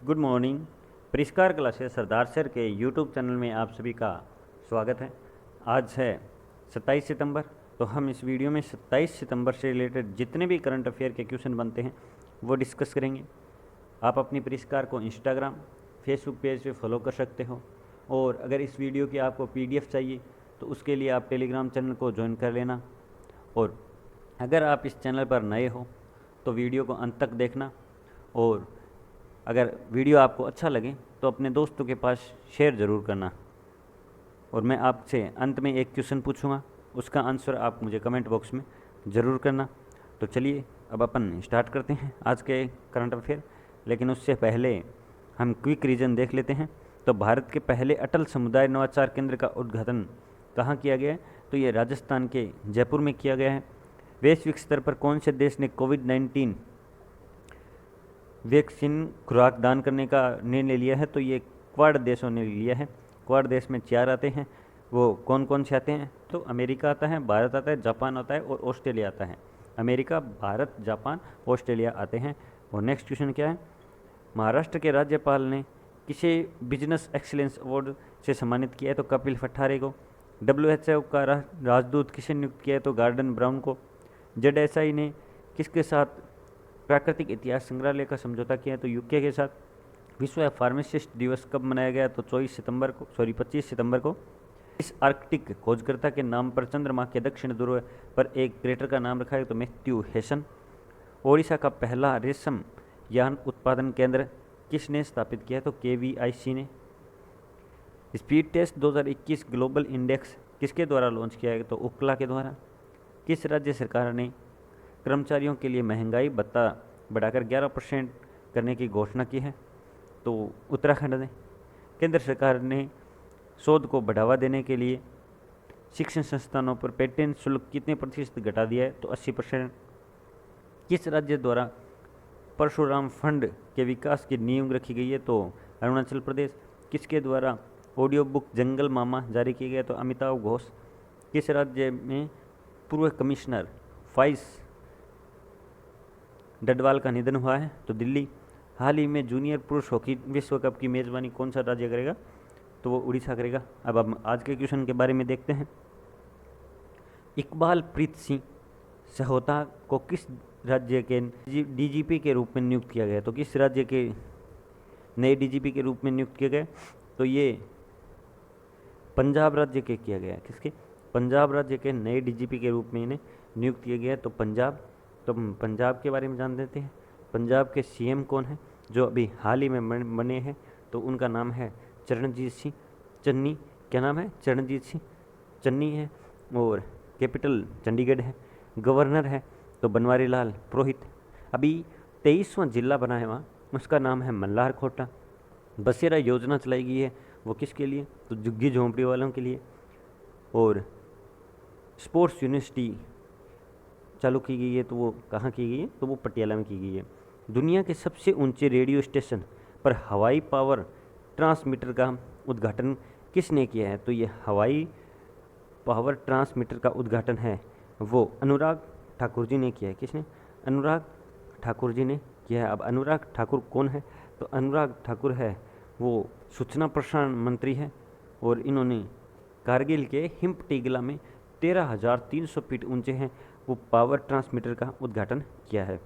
Good morning. परिष्कार classes सरदार sir के YouTube channel में आप सभी का स्वागत है। आज है 27 सितंबर। तो हम इस वीडियो में 27 सितंबर से रिलेटेड जितने भी करंट अफेयर के क्वेश्चन बनते हैं वो डिस्कस करेंगे। आप अपनी परिष्कार को इंस्टाग्राम फेसबुक पेज पे फॉलो कर सकते हो, और अगर इस वीडियो की आपको पीडीएफ चाहिए तो उसके लिए आप टेलीग्राम चैनल को ज्वाइन कर लेना। और अगर आप इस चैनल पर नए हो तो वीडियो को अंत तक देखना, और अगर वीडियो आपको अच्छा लगे तो अपने दोस्तों के पास शेयर ज़रूर करना। और मैं आपसे अंत में एक क्वेश्चन पूछूंगा, उसका आंसर आप मुझे कमेंट बॉक्स में ज़रूर करना। तो चलिए अब अपन स्टार्ट करते हैं आज के करंट अफेयर। लेकिन उससे पहले हम क्विक रीजन देख लेते हैं। तो भारत के पहले अटल समुदाय नवाचार केंद्र का उद्घाटन कहाँ किया गया है? तो ये राजस्थान के जयपुर में किया गया है। वैश्विक स्तर पर कौन से देश ने कोविड-19 वैक्सीन खुराक दान करने का निर्णय लिया है? तो ये क्वाड देशों ने लिया है। क्वाड देश में 4 आते हैं, वो कौन कौन से आते हैं? तो अमेरिका आता है, भारत आता है, जापान आता है और ऑस्ट्रेलिया आता है। अमेरिका, भारत, जापान, ऑस्ट्रेलिया आते हैं। और नेक्स्ट क्वेश्चन क्या है? महाराष्ट्र के राज्यपाल ने किसे बिजनेस एक्सीलेंस अवार्ड से सम्मानित किया है? तो कपिल फठारे को। WHO का राजदूत किसे नियुक्त किया है? तो गार्डन ब्राउन को। ZSI ने किसके साथ प्राकृतिक इतिहास संग्रहालय का समझौता किया है? तो यूके के साथ। विश्व फार्मासिस्ट दिवस कब मनाया गया? तो 25 सितंबर को। इस आर्कटिक खोजकर्ता के नाम पर चंद्रमा के दक्षिण ध्रुव पर एक क्रेटर का नाम रखा है? तो मैथ्यू हेसन। ओडिशा का पहला रेशम यान उत्पादन केंद्र किसने स्थापित किया है? तो KVIC ने। स्पीड टेस्ट 2021 ग्लोबल इंडेक्स किसके द्वारा लॉन्च किया है? तो UCLA के द्वारा। किस राज्य सरकार ने कर्मचारियों के लिए महंगाई भत्ता बढ़ाकर 11% करने की घोषणा की है? तो उत्तराखंड ने। केंद्र सरकार ने शोध को बढ़ावा देने के लिए शिक्षण संस्थानों पर पेटेंट शुल्क कितने प्रतिशत घटा दिया है? तो 80%। किस राज्य द्वारा परशुराम फंड के विकास की नींव रखी गई है? तो अरुणाचल प्रदेश। किसके द्वारा ऑडियो बुक जंगल मामा जारी किया गया? तो अमिताभ घोष। किस राज्य में पूर्व कमिश्नर फाइस डडवाल का निधन हुआ है? तो दिल्ली। हाल ही में जूनियर पुरुष हॉकी विश्व कप की मेज़बानी कौन सा राज्य करेगा? तो वो उड़ीसा करेगा। अब हम आज के क्वेश्चन के बारे में देखते हैं। इकबाल प्रीत सिंह सहोता को किस राज्य के DGP के रूप में नियुक्त किया गया? तो किस राज्य के नए DGP के रूप में नियुक्त किया गया? तो ये पंजाब राज्य के किया गया। किसके? पंजाब राज्य के नए DGP के रूप में इन्हें नियुक्त किया गया। तो पंजाब। तो हम पंजाब के बारे में जान लेते हैं। पंजाब के CM कौन है जो अभी हाल ही में बने हैं? तो उनका नाम है चरणजीत सिंह चन्नी। क्या नाम है? चरणजीत सिंह चन्नी है। और कैपिटल चंडीगढ़ है। गवर्नर है तो बनवारी लाल पुरोहित। अभी 23वां जिला बना है वहाँ, उसका नाम है मल्हार खोटा। बसेरा योजना चलाई गई है, वो किसके लिए? तो झुग्गी झोंपड़ी वालों के लिए। और स्पोर्ट्स यूनिवर्सिटी चालू की गई है, तो वो कहाँ की गई है? तो वो पटियाला में की गई है। दुनिया के सबसे ऊंचे रेडियो स्टेशन पर हवाई पावर ट्रांसमीटर का उद्घाटन किसने किया है? तो ये हवाई पावर ट्रांसमीटर का उद्घाटन है वो अनुराग ठाकुर जी ने किया है। किसने? अनुराग ठाकुर जी ने किया है। अब अनुराग ठाकुर कौन है? तो अनुराग ठाकुर है वो सूचना प्रसारण मंत्री है, और इन्होंने कारगिल के हिम्पटीगला में 13,300 फीट ऊंचे हैं वो पावर ट्रांसमीटर का उद्घाटन किया है।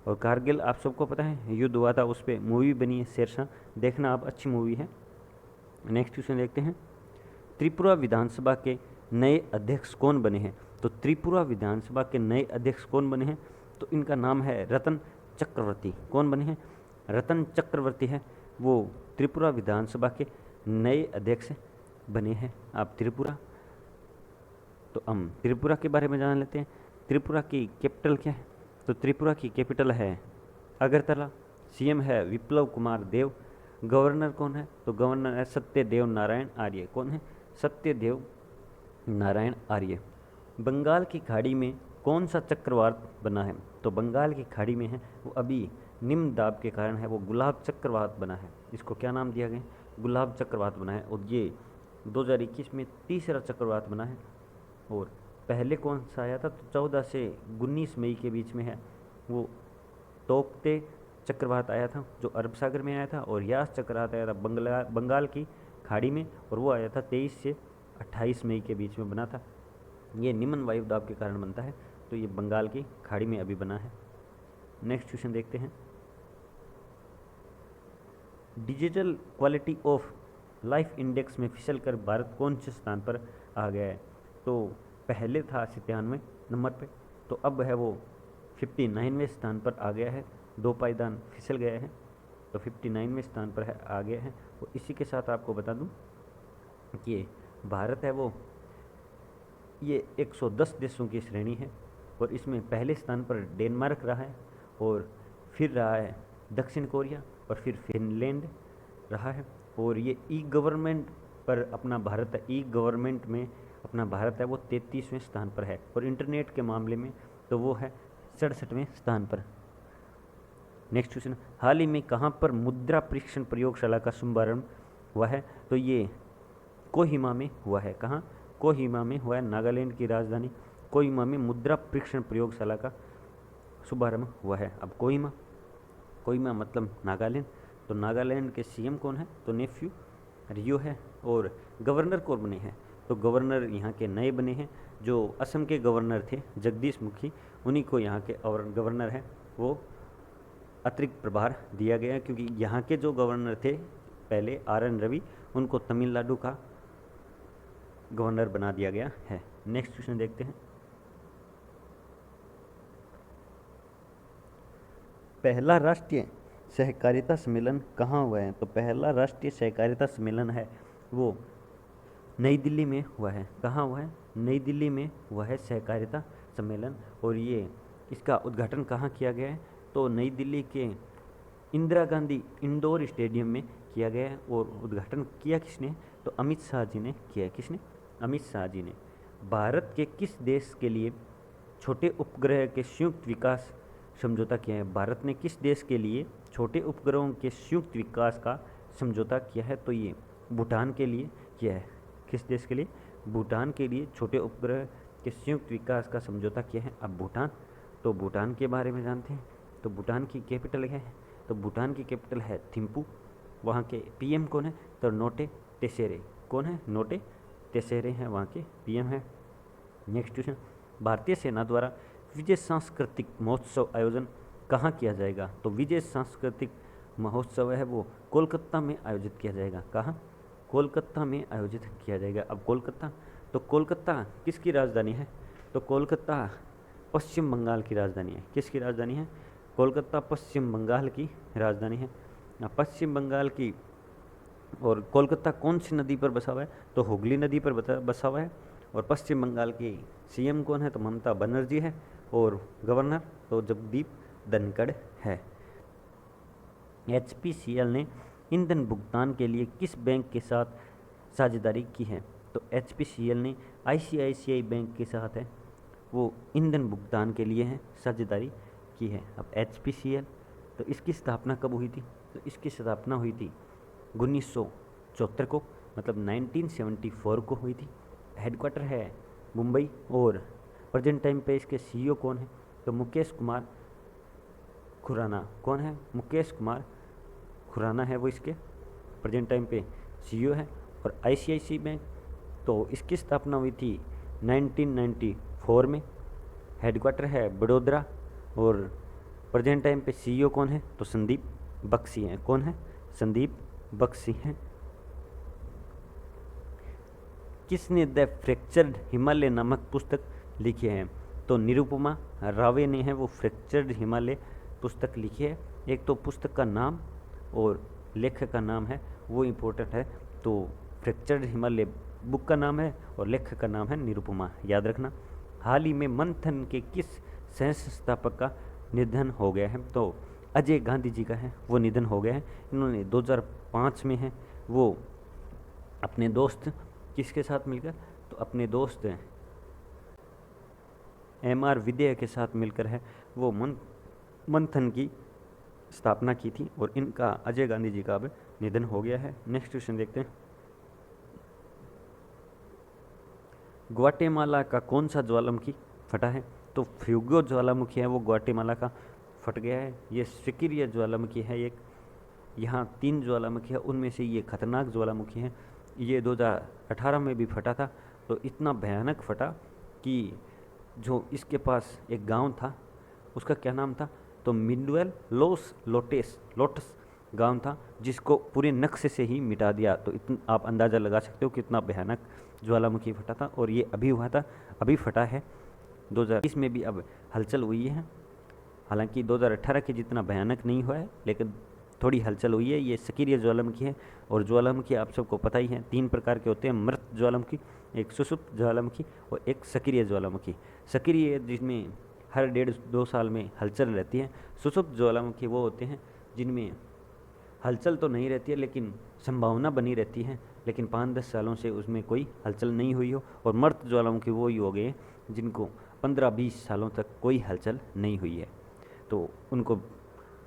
और कारगिल आप सबको पता है युद्ध हुआ था, उस पर मूवी बनी है शेरशाह, देखना आप, अच्छी मूवी है। नेक्स्ट क्वेश्चन देखते हैं। त्रिपुरा विधानसभा के नए अध्यक्ष कौन बने हैं? तो त्रिपुरा विधानसभा के नए अध्यक्ष कौन बने हैं? तो इनका नाम है रतन चक्रवर्ती। कौन बने हैं? रतन चक्रवर्ती है वो त्रिपुरा विधानसभा के नए अध्यक्ष बने हैं। आप त्रिपुरा। तो हम त्रिपुरा के बारे में जान लेते हैं। त्रिपुरा की कैपिटल क्या है? तो त्रिपुरा की कैपिटल है अगरतला। CM है विप्लव कुमार देव। गवर्नर कौन है? तो गवर्नर है सत्यदेव नारायण आर्य। कौन है? सत्यदेव नारायण आर्य। बंगाल की खाड़ी में कौन सा चक्रवात बना है? तो बंगाल की खाड़ी में है वो अभी निम्न दाब के कारण है वो गुलाब चक्रवात बना है। इसको क्या नाम दिया गया? गुलाब चक्रवात बना है। और ये 2021 में तीसरा चक्रवात बना है। और पहले कौन सा आया था? तो 14 से 19 मई के बीच में है वो तोकते चक्रवात आया था जो अरब सागर में आया था, और यास चक्रवात आया था बंगाल की खाड़ी में, और वो आया था 23 से 28 मई के बीच में बना था। ये निम्न वायुदाब के कारण बनता है, तो ये बंगाल की खाड़ी में अभी बना है। नेक्स्ट क्वेश्चन देखते हैं। Digital quality of life index में फिसल कर भारत कौन से स्थान पर आ गया है? तो पहले था 97 नंबर पे, तो अब है वो 59वें स्थान पर आ गया है। 2 पायदान फिसल गया है, तो 59वें स्थान पर है आ गया है। और इसी के साथ आपको बता दूं कि भारत है वो ये 110 देशों की श्रेणी है, और इसमें पहले स्थान पर डेनमार्क रहा है, और फिर रहा है दक्षिण कोरिया, और फिर फिनलैंड रहा है। और ये ई गवर्नमेंट पर अपना भारत ई गवर्नमेंट में अपना भारत है वो 33वें स्थान पर है, और इंटरनेट के मामले में तो वो है 67वें स्थान पर। नेक्स्ट क्वेश्चन, हाल ही में कहाँ पर मुद्रा परीक्षण प्रयोगशाला का शुभारंभ हुआ है? तो ये कोहिमा में हुआ है। कहाँ? कोहिमा में हुआ है, नागालैंड की राजधानी कोहिमा में मुद्रा परीक्षण प्रयोगशाला का शुभारंभ हुआ है। अब कोहिमा मतलब नागालैंड, तो नागालैंड के सीएम कौन है? तो नेफ्यू रियो है। और गवर्नर कौन बने हैं? तो गवर्नर यहाँ के नए बने हैं, जो असम के गवर्नर थे जगदीश मुखी, उन्हीं को यहाँ के और गवर्नर हैं वो अतिरिक्त प्रभार दिया गया, क्योंकि यहाँ के जो गवर्नर थे पहले RN रवि, उनको तमिलनाडु का गवर्नर बना दिया गया है। नेक्स्ट क्वेश्चन देखते हैं। पहला राष्ट्रीय सहकारिता सम्मेलन कहाँ हुआ है? तो पहला राष्ट्रीय सहकारिता सम्मेलन है वो नई दिल्ली में हुआ है। कहाँ हुआ है? नई दिल्ली में हुआ है सहकारिता सम्मेलन। और ये इसका उद्घाटन कहाँ किया गया है? तो नई दिल्ली के इंदिरा गांधी इंडोर स्टेडियम में किया गया है। और उद्घाटन किया किसने? तो अमित शाह जी ने किया है। किसने? अमित शाह जी ने। भारत के किस देश के लिए छोटे उपग्रह के संयुक्त विकास समझौता किया है? भारत ने किस देश के लिए छोटे उपग्रहों के संयुक्त विकास का समझौता किया है? तो ये भूटान के लिए किया है। किस देश के लिए? भूटान के लिए छोटे उपग्रह के संयुक्त विकास का समझौता किया है। अब भूटान, तो भूटान के बारे में जानते हैं। तो भूटान की कैपिटल क्या है? तो भूटान की कैपिटल है थिम्पू। वहाँ के PM कौन है? तो नोटे टेसेरे। कौन है? नोटे टेसेरे हैं वहाँ के PM है। नेक्स्ट क्वेश्चन, भारतीय सेना द्वारा विजय सांस्कृतिक महोत्सव आयोजन कहाँ किया जाएगा? तो विजय सांस्कृतिक महोत्सव है वो कोलकाता में आयोजित किया जाएगा। कहाँ? कोलकाता में आयोजित किया जाएगा। अब कोलकाता, तो कोलकाता किसकी राजधानी है? तो कोलकाता पश्चिम बंगाल की राजधानी है। किसकी राजधानी है? कोलकाता पश्चिम बंगाल की राजधानी है। पश्चिम बंगाल की। और कोलकाता कौन सी नदी पर बसा हुआ है? तो हुगली नदी पर बसा हुआ है। और पश्चिम बंगाल की CM कौन है? तो ममता बनर्जी है। और गवर्नर तो जगदीप धनखड़ है। HPCL ने ईंधन भुगतान के लिए किस बैंक के साथ साझेदारी की है? तो HPCL ने ICICI बैंक के साथ है वो ईंधन भुगतान के लिए है साझेदारी की है। अब HPCL, तो इसकी स्थापना कब हुई थी? तो इसकी स्थापना हुई थी 1974 को, मतलब 1974 को हुई थी। हेडक्वार्टर है मुंबई। और प्रेजेंट टाइम पे इसके CEO कौन है? तो मुकेश कुमार खुराना। कौन है? मुकेश कुमार खुराना है वो इसके प्रेजेंट टाइम पे CEO है। और ICICI बैंक, तो इसकी स्थापना हुई थी 1994 में। हेडक्वार्टर है बड़ोदरा। और प्रेजेंट टाइम पे CEO कौन है? तो संदीप बख्शी हैं। कौन है? संदीप बख्शी हैं। किसने द फ्रैक्चर्ड हिमालय नामक पुस्तक लिखी है? तो निरुपमा रावे ने है वो फ्रैक्चर्ड हिमालय पुस्तक लिखी है। एक तो पुस्तक का नाम और लेखक का नाम है वो इम्पोर्टेंट है। तो फ्रैक्चर्ड हिमालय बुक का नाम है और लेखक का नाम है निरुपमा, याद रखना। हाल ही में मंथन के किस सह संस्थापक का निधन हो गया है? तो अजय गांधी जी का है वो निधन हो गया है। इन्होंने 2005 में है वो अपने दोस्त किसके साथ मिलकर? तो अपने दोस्त MR विद्या के साथ मिलकर है वो मंथन की स्थापना की थी। और इनका अजय गांधी जी का अब निधन हो गया है। नेक्स्ट क्वेश्चन देखते हैं। ग्वाटेमाला का कौन सा ज्वालामुखी फटा है? तो फ्यूगो ज्वालामुखी है वो ग्वाटेमाला का फट गया है। ये सक्रिय ज्वालामुखी है एक। यहाँ 3 ज्वालामुखी है, उनमें से ये खतरनाक ज्वालामुखी है। ये 2018 में भी फटा था, तो इतना भयानक फटा कि जो इसके पास एक गांव था, उसका क्या नाम था, तो मिंडुएल लोस लोटस गांव था, जिसको पूरे नक्शे से ही मिटा दिया। तो इतना आप अंदाज़ा लगा सकते हो कितना भयानक ज्वालामुखी फटा था। और ये अभी हुआ था, अभी फटा है। 2020 में भी अब हलचल हुई है, हालांकि 2018 के जितना भयानक नहीं हुआ है, लेकिन थोड़ी हलचल हुई है। ये सक्रिय ज्वालामुखी है। और ज्वालामुखी आप सबको पता ही है 3 प्रकार के होते हैं, मृत ज्वालामुखी, एक सुषुप्त ज्वालामुखी और एक सक्रिय ज्वालामुखी। सक्रिय जिसमें हर 1.5-2 साल में हलचल रहती है। सुषुप्त ज्वालामुखी वो होते हैं जिनमें हलचल तो नहीं रहती है, लेकिन संभावना बनी रहती है, लेकिन 5-10 सालों से उसमें कोई हलचल नहीं हुई हो। और मृत ज्वालामुखी वो ही हो गए जिनको 15-20 सालों तक कोई हलचल नहीं हुई है, तो उनको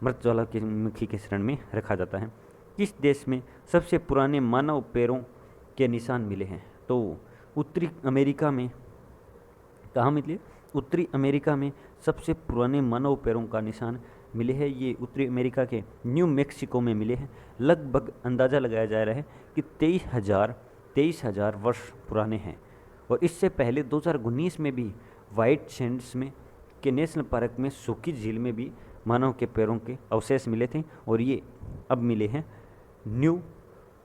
मृत ज्वालामुखी के श्रेणी में रखा जाता है। किस देश में सबसे पुराने मानव पैरों के निशान मिले हैं? तो उत्तरी अमेरिका में। कहाँ मिले? उत्तरी अमेरिका में सबसे पुराने मानव पैरों का निशान मिले हैं। ये उत्तरी अमेरिका के न्यू मैक्सिको में मिले हैं। लगभग अंदाज़ा लगाया जा रहा है कि 23,000 वर्ष पुराने हैं। और इससे पहले 2019 में भी वाइट सैंड्स में के नेशनल पार्क में सूकी झील में भी मानव के पैरों के अवशेष मिले थे, और ये अब मिले हैं न्यू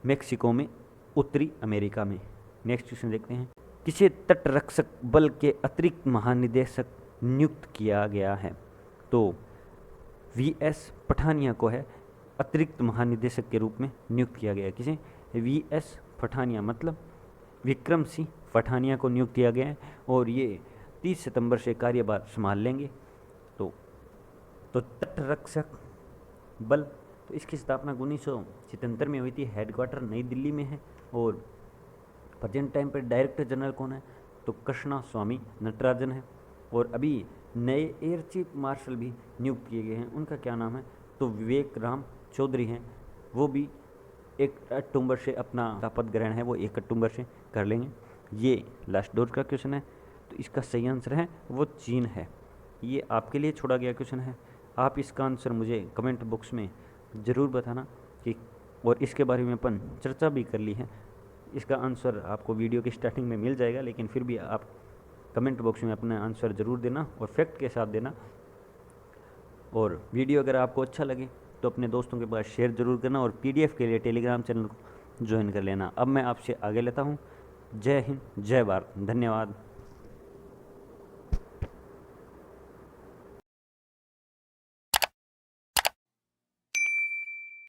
मैक्सिको में, उत्तरी अमेरिका में। नेक्स्ट क्वेश्चन देखते हैं। किसे तटरक्षक बल के अतिरिक्त महानिदेशक नियुक्त किया गया है? तो वीएस पठानिया को है अतिरिक्त महानिदेशक के रूप में नियुक्त किया गया है। किसे? वीएस पठानिया, मतलब विक्रम सिंह पठानिया को नियुक्त किया गया है, और ये 30 सितंबर से कार्यभार संभाल लेंगे। तो तटरक्षक बल, तो इसकी स्थापना 1977 में हुई थी। हेडक्वार्टर नई दिल्ली में है। और प्रेजेंट टाइम पर डायरेक्टर जनरल कौन है? तो कृष्णा स्वामी नटराजन है। और अभी नए एयर चीफ मार्शल भी नियुक्त किए गए हैं। उनका क्या नाम है? तो विवेक राम चौधरी हैं। वो भी 1 अक्टूबर से अपना शपथ ग्रहण है, वो 1 अक्टूबर से कर लेंगे। ये लास्ट डोर का क्वेश्चन है, तो इसका सही आंसर है वो चीन है। ये आपके लिए छोड़ा गया क्वेश्चन है। आप इसका आंसर मुझे कमेंट बॉक्स में ज़रूर बताना कि, और इसके बारे में अपन चर्चा भी कर ली है। इसका आंसर आपको वीडियो की स्टार्टिंग में मिल जाएगा, लेकिन फिर भी आप कमेंट बॉक्स में अपना आंसर ज़रूर देना और फैक्ट के साथ देना। और वीडियो अगर आपको अच्छा लगे तो अपने दोस्तों के पास शेयर ज़रूर करना, और पीडीएफ के लिए टेलीग्राम चैनल को ज्वाइन कर लेना। अब मैं आपसे आगे लेता हूँ। जय हिंद, जय भारत, धन्यवाद।